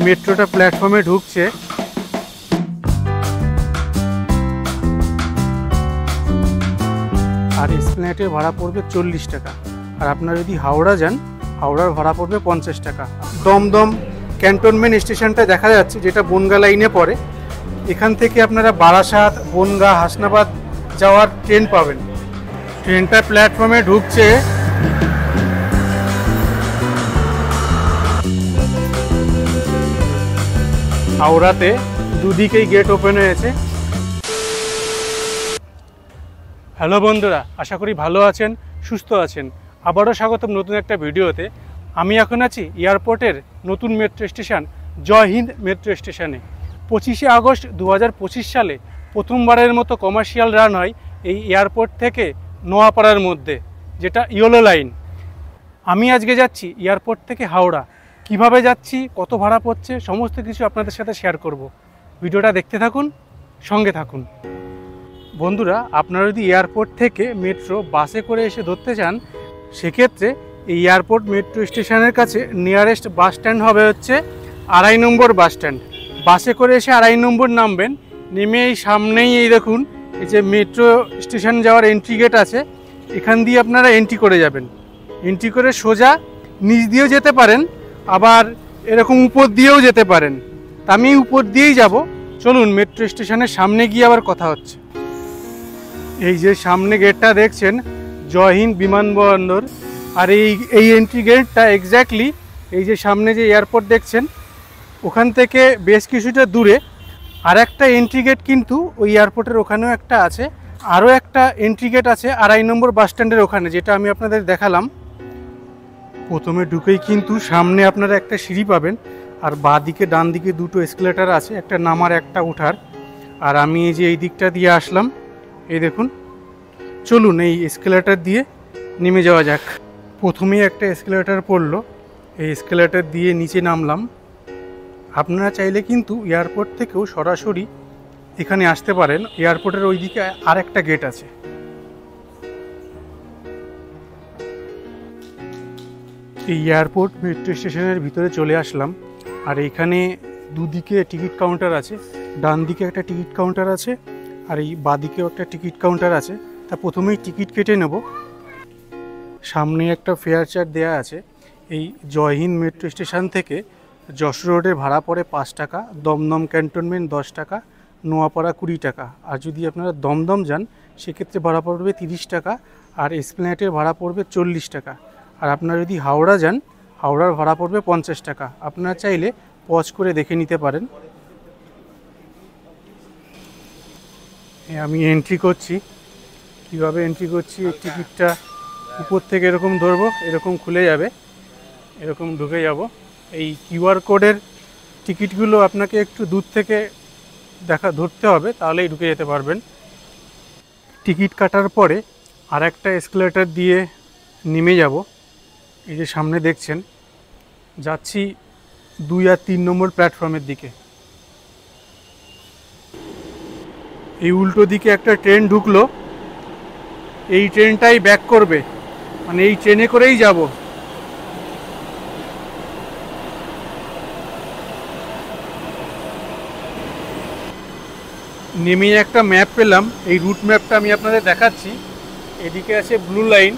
মেট্রোটা প্ল্যাটফর্মে ঢুকছে। আর এসপ্ল্যানেডের ভাড়া পড়বে 40 টাকা। আর আপনারা যদি হাওড়া যান, হাওড়ার ভাড়া পড়বে 50 টাকা। দমদম ক্যান্টনমেন্ট স্টেশনটা দেখা যাচ্ছে, যেটা বনগাঁ লাইনে পড়ে। এখান থেকে আপনারা বারাসাত, বনগাঁ, হাসনাবাদ যাওয়ার ট্রেন পাবেন। ট্রেনটা প্ল্যাটফর্মে ঢুকছে। হাওড়াতে দুদিকেই গেট ওপেন হয়েছে। হ্যালো বন্ধুরা, আশা করি ভালো আছেন, সুস্থ আছেন। আবারও স্বাগতম নতুন একটা ভিডিওতে। আমি এখন আছি এয়ারপোর্টের নতুন মেট্রো স্টেশন জয় হিন্দ মেট্রো স্টেশনে। 25শে আগস্ট 2025 সালে প্রথমবারের মতো কমার্শিয়াল রান হয় এই এয়ারপোর্ট থেকে নোয়াপাড়ার মধ্যে, যেটা ইয়েলো লাইন। আমি আজকে যাচ্ছি এয়ারপোর্ট থেকে হাওড়া। কিভাবে যাচ্ছি, কত ভাড়া পড়ছে, সমস্ত কিছু আপনাদের সাথে শেয়ার করব। ভিডিওটা দেখতে থাকুন, সঙ্গে থাকুন। বন্ধুরা, আপনারা যদি এয়ারপোর্ট থেকে মেট্রো বাসে করে এসে ধরতে চান, সেক্ষেত্রে এই এয়ারপোর্ট মেট্রো স্টেশনের কাছে নিয়ারেস্ট বাস স্ট্যান্ড হবে হচ্ছে 2.5 নম্বর বাস স্ট্যান্ড। বাসে করে এসে 2.5 নম্বর নামবেন। নেমে এই সামনেই এই দেখুন, এই যে মেট্রো স্টেশন যাওয়ার এন্ট্রি গেট আছে, এখান দিয়ে আপনারা এন্ট্রি করে যাবেন। এন্ট্রি করে সোজা নিচ দিয়েও যেতে পারেন, আবার এরকম উপর দিয়েও যেতে পারেন। তা আমি উপর দিয়েই যাব। চলুন মেট্রো স্টেশনের সামনে গিয়ে আবার কথা হচ্ছে। এই যে সামনে গেটটা দেখছেন, জয় হিন্দ বিমানবন্দর। আর এই এন্ট্রি গেটটা এক্স্যাক্টলি এই যে সামনে যে এয়ারপোর্ট দেখছেন, ওখান থেকে বেশ কিছুটা দূরে আর একটা এন্ট্রি গেট কিন্তু ওই এয়ারপোর্টের ওখানেও একটা আছে। আরও একটা এন্ট্রি গেট আছে 2.5 নম্বর বাস স্ট্যান্ডের ওখানে, যেটা আমি আপনাদের দেখালাম। প্রথমে ঢুকেই কিন্তু সামনে আপনারা একটা সিঁড়ি পাবেন, আর বাঁ দিকে ডান দিকে দুটো এসকেলেটার আছে, একটা নামার একটা ওঠার। আর আমি এই যে এই দিকটা দিয়ে আসলাম, এই দেখুন। চলুন এই এসকেলেটার দিয়ে নেমে যাওয়া যাক। প্রথমেই একটা এসকেলেটার পড়লো, এই এসকেলেটার দিয়ে নিচে নামলাম। আপনারা চাইলে কিন্তু এয়ারপোর্ট থেকেও সরাসরি এখানে আসতে পারেন। এয়ারপোর্টের ওই দিকে আর একটা গেট আছে। এই এয়ারপোর্ট মেট্রো স্টেশনের ভিতরে চলে আসলাম। আর এইখানে দুদিকে টিকিট কাউন্টার আছে। ডান দিকে একটা টিকিট কাউন্টার আছে, আর এই বাঁদিকেও একটা টিকিট কাউন্টার আছে। তা প্রথমেই টিকিট কেটে নেব। সামনে একটা ফেয়ার চার্ট দেওয়া আছে। এই জয় হিন্দ মেট্রো স্টেশন থেকে যশোর রোডের ভাড়া পড়ে 5 টাকা, দমদম ক্যান্টনমেন্ট 10 টাকা, নোয়াপাড়া 20 টাকা। আর যদি আপনারা দমদম যান, সেক্ষেত্রে ভাড়া পড়বে 30 টাকা, আর এসপ্ল্যানেডের ভাড়া পড়বে 40 টাকা। আর আপনারা যদি হাওড়া যান, হাওড়ার ভাড়া পড়বে 50 টাকা। আপনারা চাইলে পজ করে দেখে নিতে পারেন। আমি এন্ট্রি করছি। কিভাবে এন্ট্রি করছি, এই টিকিটটা উপর থেকে এরকম ধরবো, এরকম খুলে যাবে, এরকম ঢুকে যাব। এই কিউআর কোডের টিকিটগুলো আপনাকে একটু দূর থেকে ধরতে হবে, তাহলেই ঢুকে যেতে পারবেন। টিকিট কাটার পরে আর একটা এসকেলেটার দিয়ে নেমে যাব। এই যে সামনে দেখছেন, যাচ্ছি 2 আর 3 নম্বর প্ল্যাটফর্মের দিকে। এই উল্টো দিকে একটা ট্রেন ঢুকলো, এই ট্রেনটাই ব্যাক করবে, মানে এই ট্রেনে করেই যাব। নেমে একটা ম্যাপ পেলাম, এই রুট ম্যাপটা আমি আপনাদের দেখাচ্ছি। এদিকে আছে ব্লু লাইন,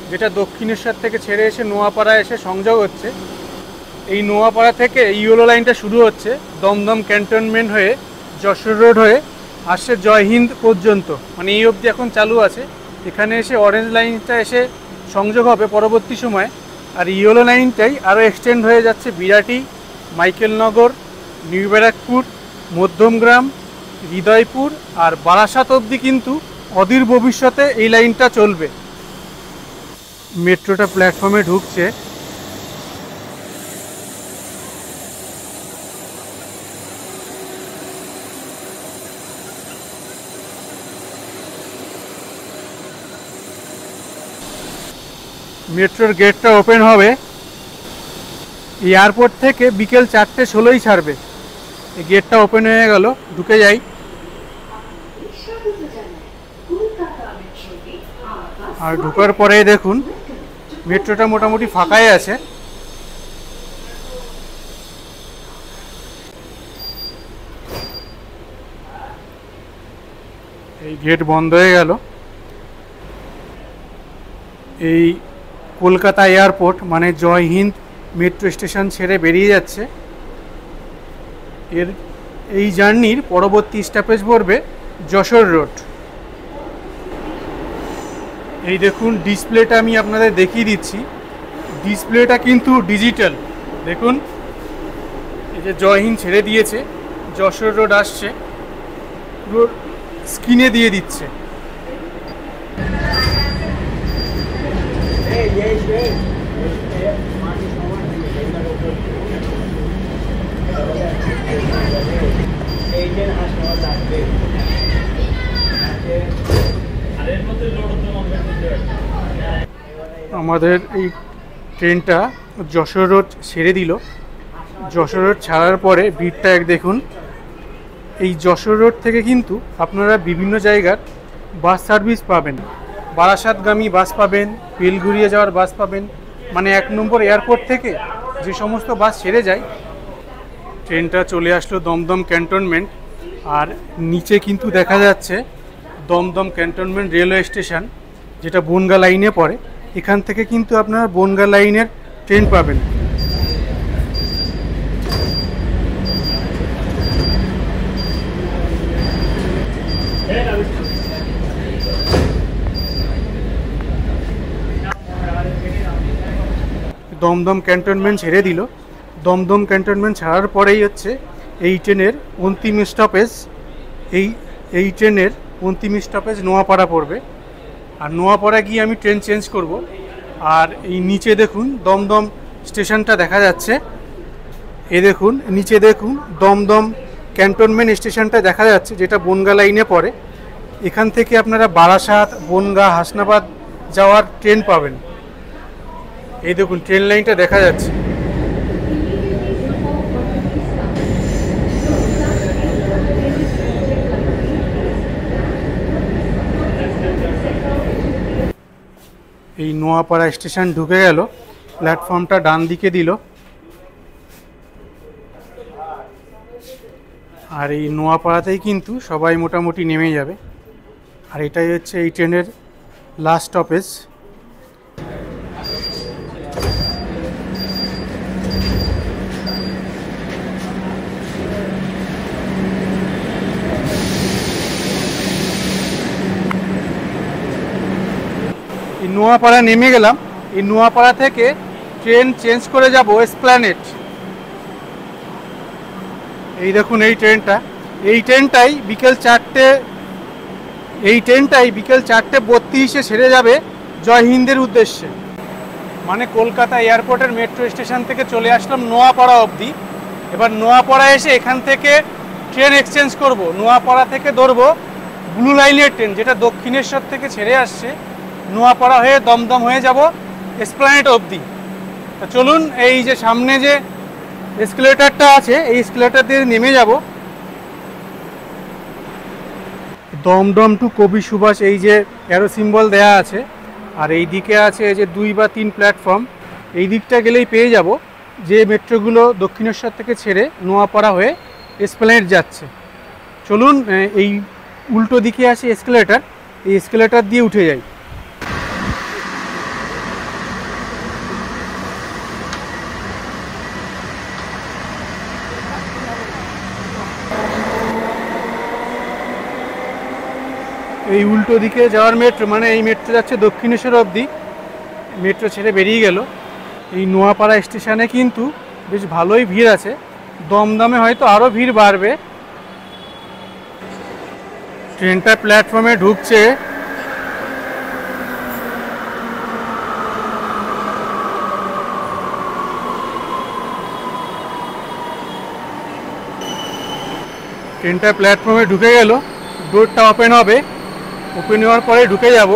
যেটা দক্ষিণেশ্বর থেকে ছেড়ে এসে নোয়াপাড়া এসে সংযোগ হচ্ছে। এই নোয়াপাড়া থেকে ইয়েলো লাইনটা শুরু হচ্ছে, দমদম ক্যান্টনমেন্ট হয়ে যশোর রোড হয়ে আসছে জয় হিন্দ পর্যন্ত, মানে এই অবধি এখন চালু আছে। এখানে এসে অরেঞ্জ লাইনটা এসে সংযোগ হবে পরবর্তী সময়। আর ইয়েলো লাইনটাই আরও এক্সটেন্ড হয়ে যাচ্ছে বিরাটি, মাইকেলনগর, নিউ ব্যারাকপুর, মধ্যমগ্রাম, হৃদয়পুর আর বারাসাত অবধি কিন্তু অদূর ভবিষ্যতে এই লাইনটা চলবে। মেট্রোটা প্ল্যাটফর্মে ঢুকছে। মেট্রোর গেটটা ওপেন হবে। এয়ারপোর্ট থেকে বিকেল 4:16 ছাড়বে। এই গেটটা ওপেন হয়ে গেল, ঢুকে যাই। আর ঢোকার পরে দেখুন মেট্রোটা মোটামুটি ফাঁকাই আছে। এই গেট বন্ধ হয়ে গেল। এই কলকাতা এয়ারপোর্ট মানে জয় হিন্দ মেট্রো স্টেশন ছেড়ে বেরিয়ে যাচ্ছে। এই জার্নির পরবর্তী স্টপেজ পড়বে যশোর রোড। এই দেখুন ডিসপ্লেটা আমি আপনাদের দেখিয়ে দিচ্ছি। ডিসপ্লেটা কিন্তু ডিজিটাল। দেখুন এই যে জয় হিন্দ ছেড়ে দিয়েছে, যশোর রোড আসছে, পুরো স্ক্রিনে দিয়ে দিচ্ছে। আমাদের এই ট্রেনটা যশোর রোড ছেড়ে দিল। যশোর রোড ছাড়ার পরে ভিড়টা দেখুন। এই যশোর রোড থেকে কিন্তু আপনারা বিভিন্ন জায়গার বাস সার্ভিস পাবেন। বারাসাতগামী বাস পাবেন, বেলঘুরিয়ে যাওয়ার বাস পাবেন, মানে 1 নম্বর এয়ারপোর্ট থেকে যে সমস্ত বাস ছেড়ে যায়। ট্রেনটা চলে আসলো দমদম ক্যান্টনমেন্ট, আর নিচে কিন্তু দেখা যাচ্ছে দমদম ক্যান্টনমেন্ট রেলওয়ে স্টেশন, যেটা বনগা লাইনে পড়ে। এখান থেকে কিন্তু আপনারা বনগা লাইনের ট্রেন পাবেন। দমদম ক্যান্টনমেন্ট ছেড়ে দিল। দমদম ক্যান্টনমেন্ট ছাড়ার পরেই হচ্ছে এই ট্রেনের অন্তিম স্টপেজ। এই ট্রেনের অন্তিম স্টপেজ নোয়াপাড়া পড়বে। আর নোয়াপাড়া গিয়ে আমি ট্রেন চেঞ্জ করব। আর এই নিচে দেখুন দমদম স্টেশনটা দেখা যাচ্ছে। দেখুন নিচে দেখুন দমদম ক্যান্টনমেন্ট স্টেশনটা দেখা যাচ্ছে, যেটা বনগা লাইনে পড়ে। এখান থেকে আপনারা বারাসাত, বনগা, হাসনাবাদ যাওয়ার ট্রেন পাবেন। এই দেখুন ট্রেন লাইনটা দেখা যাচ্ছে। এই নোয়াপাড়া স্টেশন ঢুকে গেল, প্ল্যাটফর্মটা ডান দিকে দিল। আর এই নোয়াপাড়াতেই কিন্তু সবাই মোটামুটি নেমে যাবে। আর এটাই হচ্ছে এই ট্রেনের লাস্ট স্টপেজ। এই নোয়াপাড়া নেমে গেলাম। এই নোয়াপাড়া থেকে ট্রেন চেঞ্জ করে যাব এসপ্ল্যানেড। এই দেখুন এই ট্রেনটাই বিকেল 4:32 ছেড়ে যাবে জয় হিন্দের উদ্দেশ্যে। মানে কলকাতা এয়ারপোর্টের মেট্রো স্টেশন থেকে চলে আসলাম নোয়াপাড়া অবধি। এবার নোয়াপাড়া এসে এখান থেকে ট্রেন এক্সচেঞ্জ করব। নোয়াপাড়া থেকে ধরবো ব্লু লাইনের ট্রেন, যেটা দক্ষিণেশ্বর থেকে ছেড়ে আসছে। নোয়াপাড়া হয়ে দমদম হয়ে যাব এসপ্ল্যানেড অবধি। তা চলুন, এই যে সামনে যে এসকেলেটরটা আছে, এই এসকেলেটর দিয়ে নেমে যাব। দমদম টু কবি সুভাষ এই যে অ্যারো সিম্বল দেয়া আছে, আর এই দিকে আছে এই যে 2 বা 3 প্ল্যাটফর্ম। এই দিকটা গেলেই পেয়ে যাব যে মেট্রোগুলো দক্ষিণেশ্বর থেকে ছেড়ে নোয়াপাড়া হয়ে এসপ্ল্যানেড যাচ্ছে। চলুন, এই উল্টো দিকে আছে এসকেলেটর, এই এসকেলেটর দিয়ে উঠে যাই। এই উল্টো দিকে যাওয়ার মেট্রো, মানে এই মেট্রো যাচ্ছে দক্ষিণেশ্বর অবধি। মেট্রো ছেড়ে বেরিয়ে গেল। এই নোয়াপাড়া স্টেশনে কিন্তু বেশ ভালোই ভিড় আছে। দমদমে হয়তো আরও ভিড় বাড়বে। ট্রেনটা প্ল্যাটফর্মে ঢুকছে। ট্রেনটা প্ল্যাটফর্মে ঢুকে গেল। ডোরটা ওপেন হবে, ওপেন হওয়ার পরে ঢুকে যাব।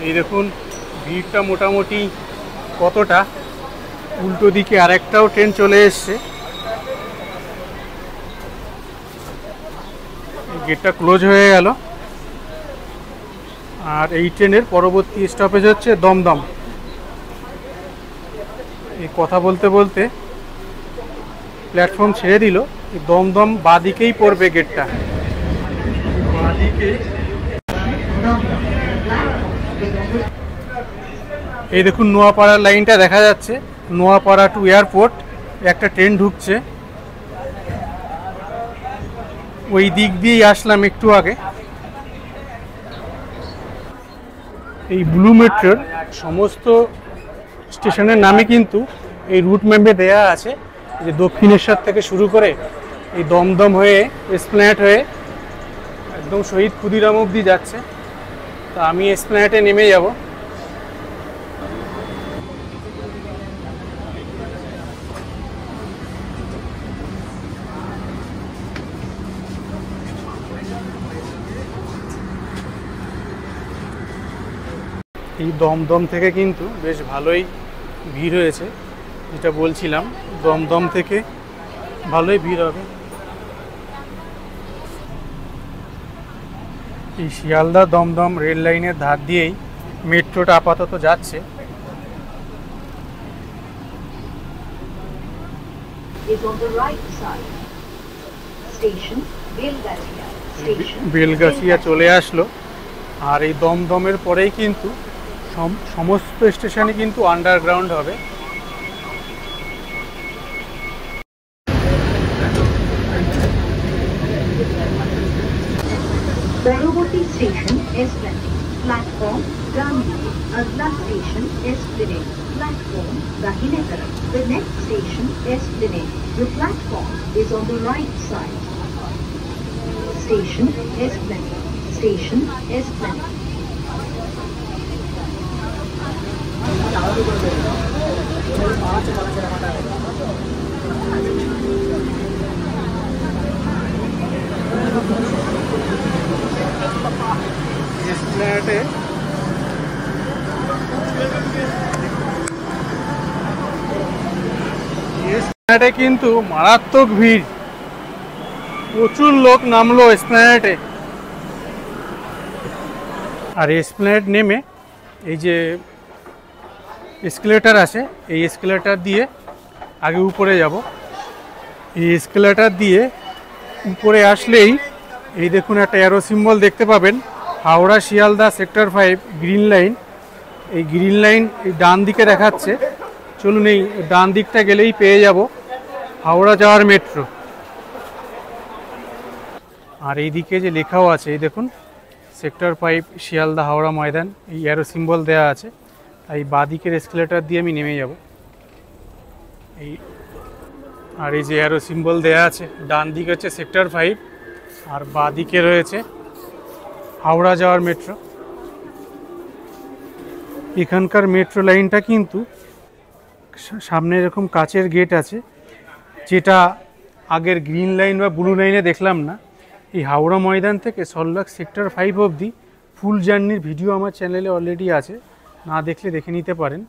এই দেখুন ভিড়টা মোটামুটি কতটা। উল্টো দিকে আরেকটাও ট্রেন চলে এসছে। গেটটা ক্লোজ হয়ে গেল। আর এই ট্রেনের পরবর্তী স্টপেজ হচ্ছে দমদম। এই কথা বলতে বলতে প্ল্যাটফর্ম ছেড়ে দিল। এই দমদম বাদিকেই পড়বে গেটটা, বাদিকে। এই দেখুন নোয়াপাড়ার লাইনটা দেখা যাচ্ছে, নোয়াপাড়া টু এয়ারপোর্ট একটা ট্রেন ঢুকছে। ওই দিক দিয়েই আসলাম একটু আগে। এই ব্লু মেট্রোর সমস্ত স্টেশনের নামে কিন্তু এই রুট ম্যাপে দেয়া আছে, যে দক্ষিণেশ্বর থেকে শুরু করে এই দমদম হয়ে এসপ্ল্যানেড হয়ে একদম শহীদ ক্ষুদিরাম অবধি যাচ্ছে। তো আমি এসপ্ল্যানেডে নেমে যাব। এই দমদম থেকে কিন্তু বেশ ভালোই ভিড় হয়েছে, যেটা বলছিলাম দমদম থেকে ভালোই ভিড় হবে। এই শিয়ালদা দমদম রেল লাইনের ধার দিয়েই মেট্রোটা আপাতত যাচ্ছে। বেলগাছিয়া চলে আসলো। আর এই দমদমের পরেই কিন্তু সমস্ত স্টেশনে কিন্তু আন্ডারগ্রাউন্ড হবে। পরবর্তী স্টেশন এসপ্ল্যানেড, প্ল্যাটফর্ম ডান দিকে। अगला स्टेशन एस्प्लेनेड, प्लेटफॉर्म दाहिने तरफ। The next station Esplanade. The platform is on the right side. Station Esplanade. Station Esplanade. এসপ্ল্যানেডে কিন্তু মারাত্মক ভিড়, প্রচুর লোক নামলো এসপ্ল্যানেডে। আর এসপ্ল্যানেড নেমে এই যে এসকেলেটর আছে, এই এসকেলেটর দিয়ে আগে উপরে যাব। এই এসকেলেটর দিয়ে উপরে আসলেই এই দেখুন একটা অ্যারো সিম্বল দেখতে পাবেন, Howrah Sealdah sector 5 green line. এই গ্রিন লাইন এই ডান দিকে দেখাচ্ছে। চলুন এই ডান দিকটা গেলেই পেয়ে যাব হাওড়া যাওয়ার মেট্রো। আর এই দিকে যে লেখাও আছে, এই দেখুন সেক্টর 5 শিয়ালদা হাওড়া ময়দান, এই অ্যারো সিম্বল দেওয়া আছে। তাই বাঁদিকের এসকেলেটর দিয়ে আমি নেমে যাব। এই আর এই যে অ্যারো সিম্বল দেওয়া আছে, ডান দিকে হচ্ছে সেক্টর 5 আর বাঁদিকে রয়েছে হাওড়া যাওয়ার মেট্রো। এখানকার মেট্রো লাইনটা কিন্তু সামনে এরকম কাচের গেট আছে, যেটা আগের গ্রিন লাইন বা ব্লু লাইনে দেখলাম না। এই হাওড়া ময়দান থেকে সল্টলেক সেক্টর 5 অবধি ফুল জার্নির ভিডিও আমার চ্যানেলে অলরেডি আছে, না দেখলে দেখে নিতে পারেন।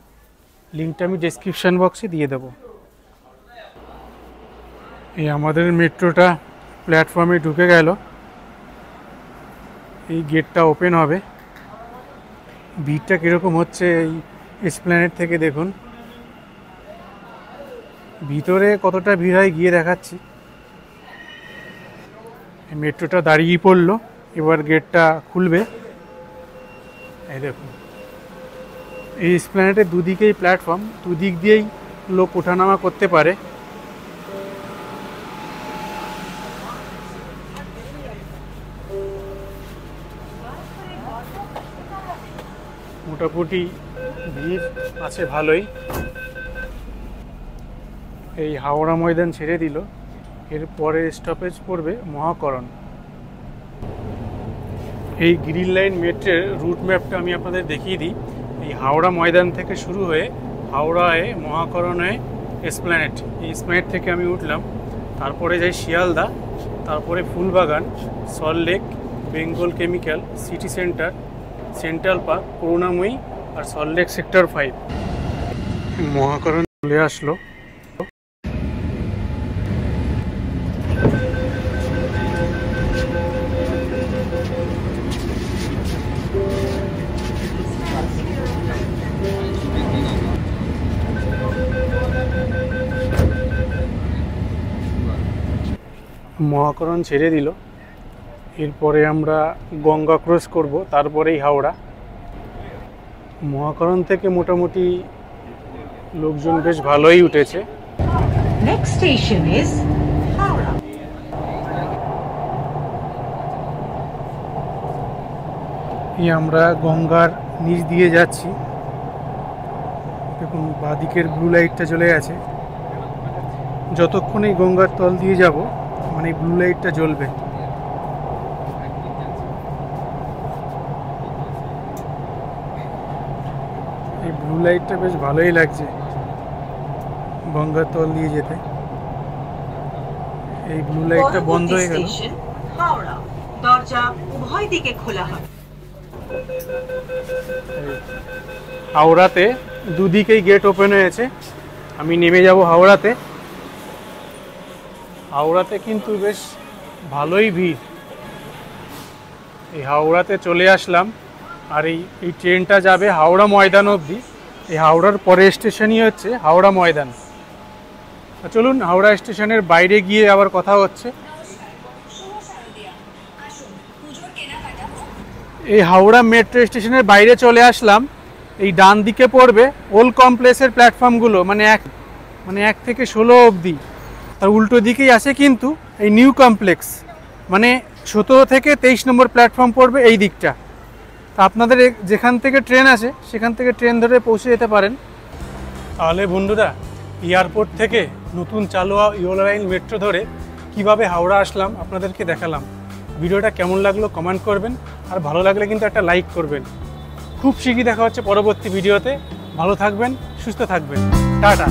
লিঙ্কটা আমি ডেসক্রিপশান বক্সে দিয়ে দেব। এই আমাদের মেট্রোটা প্ল্যাটফর্মে ঢুকে গেল। এই গেটটা ওপেন হবে। ভিড়টা কীরকম হচ্ছে এই এসপ্ল্যানেড থেকে দেখুন, ভিতরে কতটা ভিড় হয় গিয়ে দেখাচ্ছি। মেট্রোটা দাঁড়িয়ে পড়লো, এবার গেটটা খুলবে। এই দেখুন এই এসপ্ল্যানেডের দুদিকেই প্ল্যাটফর্ম, দুদিক দিয়েই লোক ওঠানামা করতে পারে। মোটামুটি ভিড় আছে ভালোই। এই হাওড়া ময়দান ছেড়ে দিল, এর পরে স্টপেজ পড়বে মহাকরণ। এই গ্রিন লাইন মেট্রোর রুট ম্যাপটা আমি আপনাদের দেখিয়ে দিই। এই হাওড়া ময়দান থেকে শুরু হয়ে হাওড়ায় মহাকরণ হয়ে এসপ্ল্যানেড, এই এসপ্ল্যানেড থেকে আমি উঠলাম। তারপরে যাই শিয়ালদা, তারপরে Phoolbagan, Salt Lake, Bengal Chemical, city centre, central park, Karunamoyee আর সল্টলেক সেক্টর 5। মহাকরণ চলে আসলো। মহাকরণ ছেড়ে দিল, এরপরে আমরা গঙ্গা ক্রস করব, তারপরেই হাওড়া। মহাকরণ থেকে মোটামুটি লোকজন বেশ ভালোই উঠেছে। Next station is Howrah. আমরা গঙ্গার নিচ দিয়ে যাচ্ছি। দেখুন বাঁদিকের ব্লু লাইটটা চলে গেছে। যতক্ষণ এই গঙ্গার তল দিয়ে যাব মানে ব্লু লাইটটা জ্বলবে। এই ব্লু লাইটটা বেশ ভালোই লাগছে গঙ্গার তল দিয়ে যেতে। এই ব্লু লাইটটা বন্ধ হয়ে গেল। হাওড়া, দরজা উভয় দিকে খোলা হবে। হাওড়াতে দুদিকেই গেট ওপেন হয়েছে। আমি নেমে যাব হাওড়াতে। হাওড়াতে কিন্তু বেশ ভালোই ভিড়। এই হাওড়াতে চলে আসলাম, আর এই ট্রেনটা যাবে হাওড়া ময়দান অবধি। এই হাওড়ার পরের স্টেশনই হচ্ছে হাওড়া ময়দান। চলুন হাওড়া স্টেশনের বাইরে গিয়ে আবার কথা হচ্ছে। এই হাওড়া মেট্রো স্টেশনের বাইরে চলে আসলাম। এই ডান দিকে পড়বে ওল্ড কমপ্লেক্সের প্ল্যাটফর্মগুলো, মানে 1 থেকে 16 অবধি। তার উল্টো দিকেই আছে কিন্তু এই নিউ কমপ্লেক্স, মানে 17 থেকে 23 নম্বর প্ল্যাটফর্ম পড়বে এই দিকটা। তা আপনাদের যেখান থেকে ট্রেন আছে সেখান থেকে ট্রেন ধরে পৌঁছে যেতে পারেন। তাহলে বন্ধুরা, এয়ারপোর্ট থেকে নতুন চালু হওয়া ইয়োলো লাইন মেট্রো ধরে কিভাবে হাওড়া আসলাম আপনাদেরকে দেখালাম। ভিডিওটা কেমন লাগলো কমেন্ট করবেন, আর ভালো লাগলে কিন্তু একটা লাইক করবেন। খুব শীঘ্রই দেখা হচ্ছে পরবর্তী ভিডিওতে। ভালো থাকবেন, সুস্থ থাকবেন, টাটা।